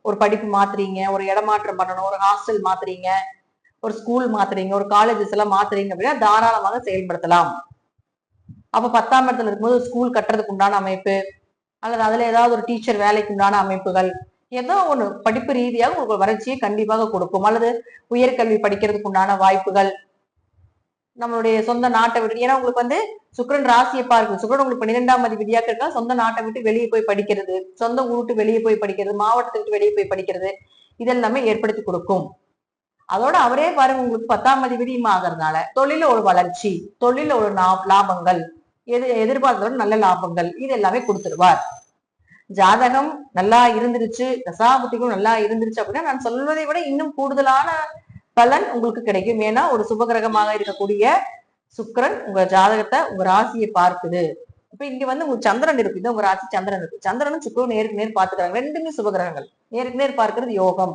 ஒரு படிப்பு மாத்துறீங்க, ஒரு இடமாற்றம் பண்ணணும், ஒரு ஹாஸ்டல் மாத்துறீங்க, ஒரு ஸ்கூல் மாத்துறீங்க, ஒரு காலேஜஸ் எல்லாம் மாத்துறீங்க அப்படின்னா தாராளமாக செயல்படுத்தலாம். அப்ப 10ஆம் இடத்துல இருக்கும்போது ஸ்கூல் கட்டுறதுக்கு உண்டான அமைப்பு, அல்லது அதுல ஏதாவது ஒரு டீச்சர் வேலைக்கு உண்டான அமைப்புகள், ஏதோ ஒண்ணு படிப்பு ரீதியாக உங்களுக்கு வளர்ச்சியை கண்டிப்பாக கொடுக்கும். அல்லது உயர்கல்வி படிக்கிறதுக்கு உண்டான வாய்ப்புகள், நம்மளுடைய சொந்த நாட்டை விட்டு, ஏன்னா உங்களுக்கு சுக்கிரன் ராசியை பார்க்குது. சுக்கிரன் உங்களுக்கு 12ஆம் அதிபதியாக இருக்கா, சொந்த நாட்டை விட்டு வெளியே போய் படிக்கிறது, சொந்த ஊர் விட்டு வெளியே போய் படிக்கிறது, மாவட்டத்தை விட்டு வெளியே போய் படிக்கிறது, இதெல்லாமே ஏற்படுத்தி கொடுக்கும். அதோட அவரே பாருங்க உங்களுக்கு 10ஆம் அதிபதியும் ஆகிறதுனால தொழில ஒரு வளர்ச்சி, தொழில ஒரு லாபங்கள், எதிர்பார்த்ததோட நல்ல லாபங்கள் இது எல்லாமே கொடுத்துருவார். ஜாதகம் நல்லா இருந்துருச்சு, தசாபுத்திகளும் நல்லா இருந்துருச்சு அப்படின்னா நான் சொல்வதை விட இன்னும் கூடுதலான பலன் உங்களுக்கு கிடைக்கும். ஏன்னா ஒரு சுபகிரகமாக இருக்கக்கூடிய சுக்கிரன் உங்க ஜாதகத்தை, உங்க ராசியை பார்க்குது. இப்ப இங்க உங்க சந்திரன் இருக்கு, இது உங்க ராசி சந்திரன் இருக்கு. சந்திரனும் சுக்கிரனும் நேருக்கு நேர் பார்த்துக்கிறாங்க. ரெண்டுமே சுபகிரகங்கள் நேருக்கு நேர் பார்க்கிறது யோகம்.